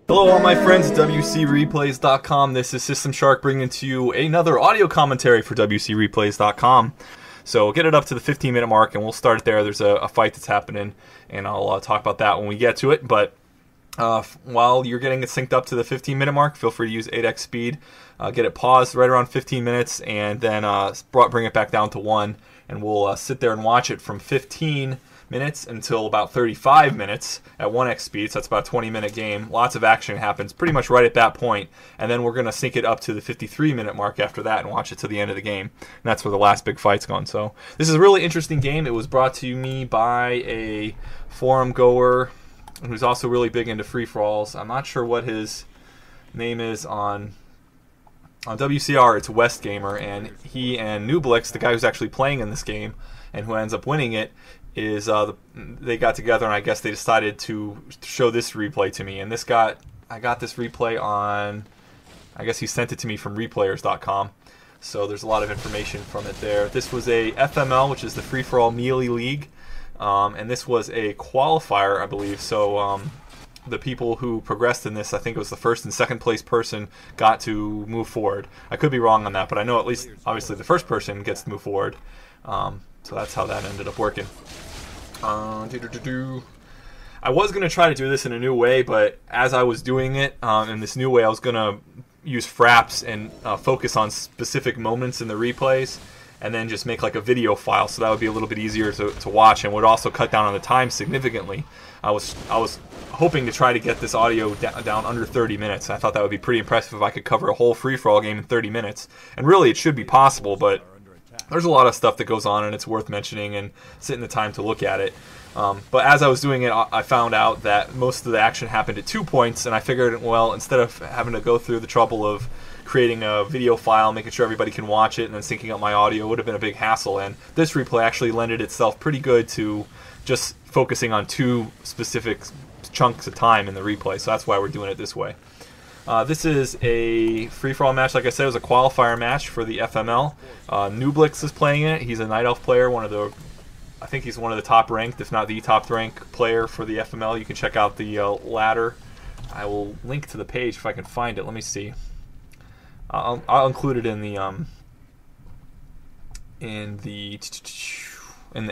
Hello all my friends at WCReplays.com. This is Systemshark bringing to you another audio commentary for WCReplays.com. So we'll get it up to the 15-minute mark and we'll start it there. There's a fight that's happening and I'll talk about that when we get to it. But while you're getting it synced up to the 15-minute mark, feel free to use 8x speed. Get it paused right around 15 minutes and then bring it back down to 1. And we'll sit there and watch it from 15 minutes until about 35 minutes at 1x speed, so that's about a 20-minute game. Lots of action happens pretty much right at that point, and then we're going to sync it up to the 53-minute mark after that and watch it to the end of the game. And that's where the last big fight's gone. So this is a really interesting game. It was brought to me by a forum goer who's also really big into free-for-alls. I'm not sure what his name is on WCR. It's Westgamer, and he and Nooblex, the guy who's actually playing in this game and who ends up winning it, they got together and I guess they decided to show this replay to me. And I got this replay on, I guess he sent it to me from replayers.com. So there's a lot of information from it there. This was a FML, which is the Free For All Melee League, and this was a qualifier, I believe. So the people who progressed in this, I think it was the first and second place person, got to move forward. I could be wrong on that, but I know at least obviously the first person gets to move forward. So that's how that ended up working. I was going to try to do this in a new way, but as I was doing it in this new way, I was going to use fraps and focus on specific moments in the replays and then just make like a video file, so that would be a little bit easier to watch and would also cut down on the time significantly. I was hoping to try to get this audio down under 30 minutes. I thought that would be pretty impressive if I could cover a whole free-for-all game in 30 minutes. And really, it should be possible, but there's a lot of stuff that goes on, and it's worth mentioning and sitting the time to look at it. But as I was doing it, I found out that most of the action happened at 2 points, and I figured, well, instead of having to go through the trouble of creating a video file, making sure everybody can watch it, and then syncing up my audio, it would have been a big hassle. And this replay actually lended itself pretty good to just focusing on 2 specific chunks of time in the replay, so that's why we're doing it this way. This is a free-for-all match. Like I said, it was a qualifier match for the FML. Nooblex is playing it. He's a Nightelf player, I think he's one of the top ranked, if not the top ranked player for the FML. You can check out the ladder. I will link to the page if I can find it. Let me see. I'll include it in the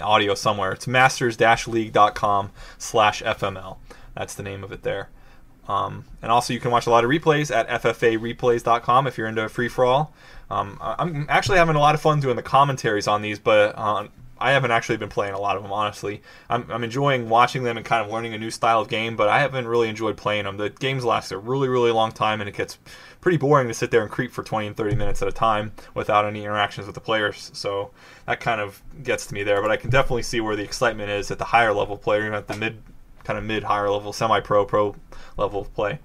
audio somewhere. It's masters-league.com/FML. That's the name of it there. And also you can watch a lot of replays at FFAreplays.com if you're into free-for-all. I'm actually having a lot of fun doing the commentaries on these, but I haven't actually been playing a lot of them, honestly. I'm enjoying watching them and kind of learning a new style of game, but I haven't really enjoyed playing them. The games last a really, really long time, and it gets pretty boring to sit there and creep for 20 and 30 minutes at a time without any interactions with the players. So that kind of gets to me there, but I can definitely see where the excitement is at the higher level player, even at the mid-higher level, semi-pro level of play.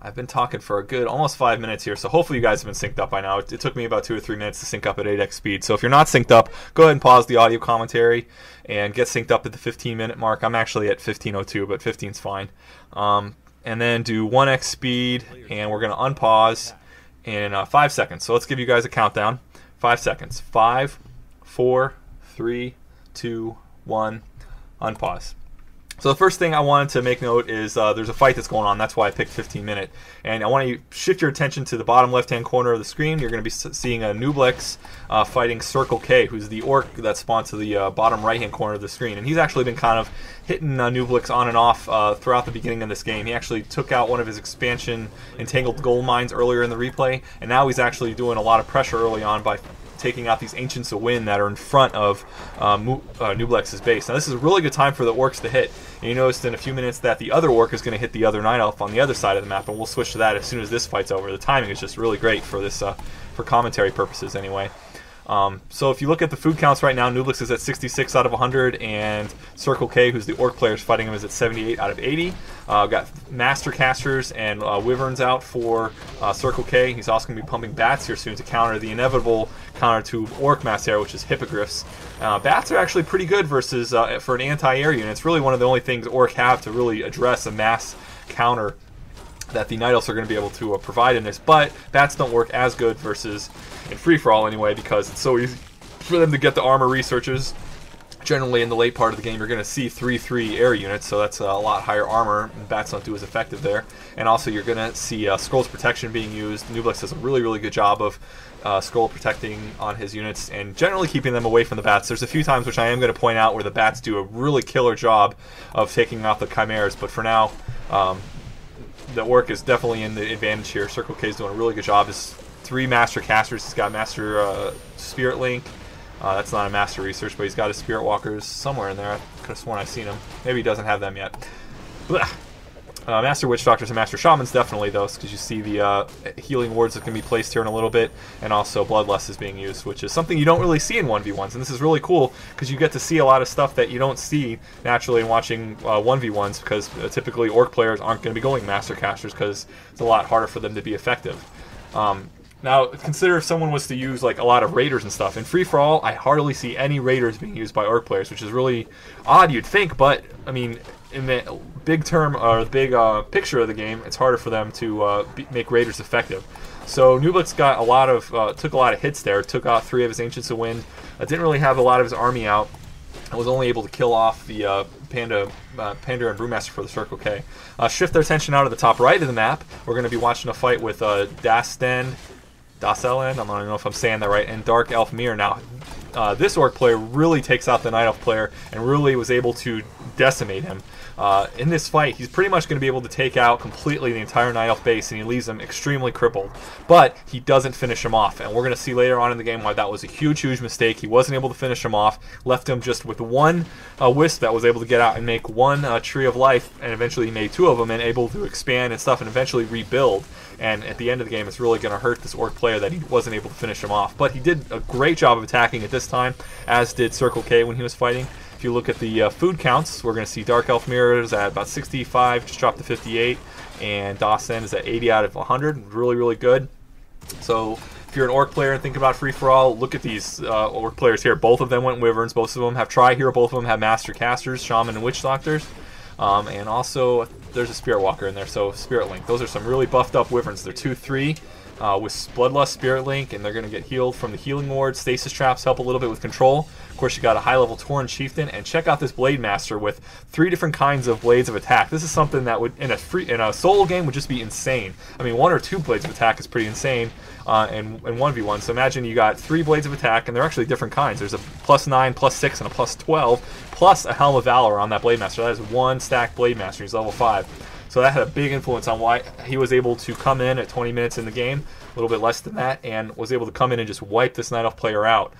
I've been talking for a good almost 5 minutes here, so hopefully you guys have been synced up by now. It took me about 2 or 3 minutes to sync up at 8x speed. So if you're not synced up, go ahead and pause the audio commentary and get synced up at the 15-minute mark. I'm actually at 15:02, but 15's fine. And then do 1x speed, and we're going to unpause in 5 seconds. So let's give you guys a countdown. 5 seconds. 5, 4, 3, 2, 1. Unpause. So the first thing I wanted to make note is there's a fight that's going on. That's why I picked 15-minute. And I want you to shift your attention to the bottom left-hand corner of the screen. You're going to be seeing a Nooblex fighting Circle K, who's the orc that spawned to the bottom right-hand corner of the screen. And he's actually been kind of hitting Nooblex on and off throughout the beginning of this game. He actually took out one of his expansion entangled gold mines earlier in the replay, and now he's actually doing a lot of pressure early on by taking out these Ancients of Wind that are in front of Nooblex's base. Now this is a really good time for the orcs to hit. And you noticed in a few minutes that the other orc is going to hit the other Nightelf on the other side of the map, and we'll switch to that as soon as this fight's over. The timing is just really great for this, for commentary purposes anyway. So if you look at the food counts right now, Nooblex is at 66 out of 100, and Circle K, who's the orc player fighting him, is at 78 out of 80. We've got Master Casters and Wyverns out for Circle K. He's also going to be pumping Bats here soon to counter the inevitable counter to Orc Mass Air, which is Hippogriffs. Bats are actually pretty good versus for an anti-air unit. It's really one of the only things Orc have to really address a mass counter that the Nightelfs are going to be able to provide in this, but Bats don't work as good versus in free-for-all anyway, because it's so easy for them to get the armor researches generally in the late part of the game you're going to see 3/3 air units, so that's a lot higher armor, and bats don't do as effective there. And also you're going to see Scrolls Protection being used. Nooblex does a really good job of scroll protecting on his units and generally keeping them away from the bats. There's a few times which I am going to point out where the bats do a really killer job of taking out the chimeras, but for now the orc is definitely in the advantage here. Circle K is doing a really good job. His 3 master casters, he's got master Spirit Link. That's not a master research, but he's got his Spirit Walkers somewhere in there. I could have sworn I've seen him. Maybe he doesn't have them yet. Master Witch Doctors and Master Shamans definitely, though, because you see the healing wards that can be placed here in a little bit, and also Bloodlust is being used, which is something you don't really see in 1v1s, and this is really cool because you get to see a lot of stuff that you don't see naturally in watching 1v1s, because typically Orc players aren't going to be going Master Casters because it's a lot harder for them to be effective. Now, consider if someone was to use like a lot of Raiders and stuff. In free-for-all, I hardly see any Raiders being used by Orc players, which is really odd, you'd think, but, I mean, in the big term, or the big picture of the game, it's harder for them to make Raiders effective. So Nooblex got a lot of, took a lot of hits there, took out 3 of his Ancients of Wind, didn't really have a lot of his army out, and was only able to kill off the Panda and Brewmaster for the Circle K. Shift their attention out of the top right of the map. We're going to be watching a fight with Daselen, I don't know if I'm saying that right, and Dark Elf Mir. Now, this Orc player really takes out the Night Elf player and really was able to decimate him. In this fight, he's pretty much going to be able to take out completely the entire Night Elf base, and he leaves them extremely crippled. But he doesn't finish him off, and we're going to see later on in the game why that was a huge mistake. He wasn't able to finish him off, left him just with 1 Wisp that was able to get out and make 1 Tree of Life, and eventually he made 2 of them and able to expand and stuff and eventually rebuild. And at the end of the game, it's really going to hurt this Orc player that he wasn't able to finish him off. But he did a great job of attacking at this time, as did Circle K when he was fighting. If you look at the food counts, we're going to see Dark Elf Mirrors at about 65, just dropped to 58, and Dawson is at 80 out of 100, really good. So if you're an Orc player and thinking about free-for-all, look at these Orc players here. Both of them went Wyverns, both of them have Tri-Hero, both of them have Master Casters, Shaman, and Witch Doctors. And also, there's a Spirit Walker in there, so Spirit Link. Those are some really buffed up Wyverns. They're 2/3 with Bloodlust, Spirit Link, and they're going to get healed from the healing ward. Stasis traps help a little bit with control. Of course, you got a high-level Tauren Chieftain, and check out this Blade Master with 3 different kinds of blades of attack. This is something that would, in a solo game, would just be insane. I mean, 1 or 2 blades of attack is pretty insane in 1v1. So imagine you got 3 blades of attack, and they're actually different kinds. There's a +9, +6, and a +12, plus a Helm of Valor on that Blade Master. That is 1 stacked Blade Master. He's level 5. So that had a big influence on why he was able to come in at 20 minutes in the game, a little bit less than that, and was able to come in and just wipe this Night Elf player out.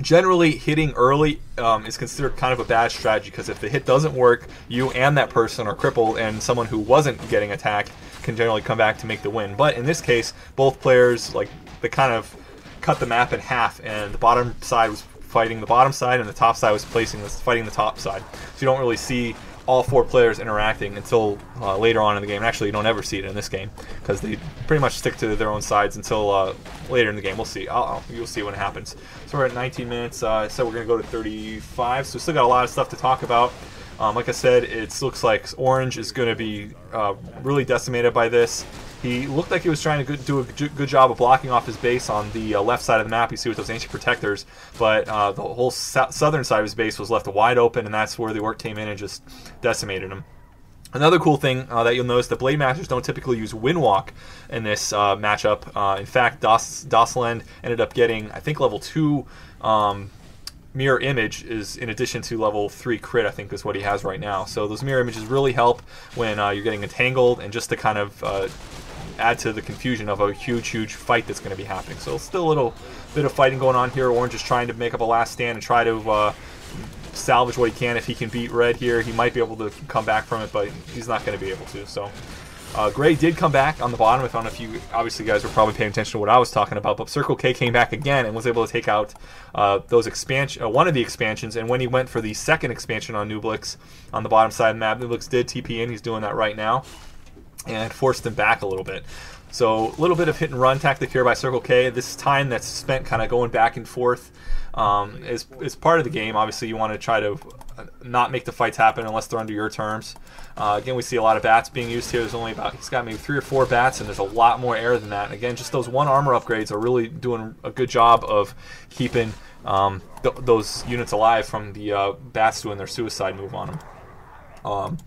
Generally, hitting early is considered kind of a bad strategy, because if the hit doesn't work, you and that person are crippled, and someone who wasn't getting attacked can generally come back to make the win. But in this case, both players, like, they kind of cut the map in half, and the bottom side was fighting the bottom side, and the top side was fighting the top side. So you don't really see all 4 players interacting until later on in the game. And actually, you don't ever see it in this game, because they pretty much stick to their own sides until later in the game. We'll see. You'll see when it happens. So we're at 19 minutes. So we're going to go to 35. So we still got a lot of stuff to talk about. Like I said, it looks like Orange is going to be really decimated by this. He looked like he was trying to do a good job of blocking off his base on the left side of the map. You see with those Ancient Protectors, but the whole southern side of his base was left wide open, and that's where the Orc came in and just decimated him. Another cool thing that you'll notice, the Blade Masters don't typically use Windwalk in this matchup. In fact, Dosland ended up getting, I think, level 2 Mirror Image is in addition to level 3 crit, I think is what he has right now. So those Mirror Images really help when you're getting entangled, and just to kind of add to the confusion of a huge fight that's going to be happening. So still a little bit of fighting going on here. Orange is trying to make up a last stand and try to salvage what he can. If he can beat Red here, he might be able to come back from it, but he's not going to be able to. So Gray did come back on the bottom. I don't know if you, obviously, guys were probably paying attention to what I was talking about, but Circle K came back again and was able to take out those one of the expansions. And when he went for the second expansion on Nooblex on the bottom side of the map, Nooblex did TP in. He's doing that right now, and forced him back a little bit. So a little bit of hit and run tactic here by Circle K. This time that's spent kind of going back and forth is part of the game. Obviously, you want to try to not make the fights happen unless they're under your terms. Again, we see a lot of bats being used here. There's only he's got maybe 3 or 4 bats, and there's a lot more air than that. And again, just those 1 armor upgrades are really doing a good job of keeping those units alive from the bats doing their suicide move on them.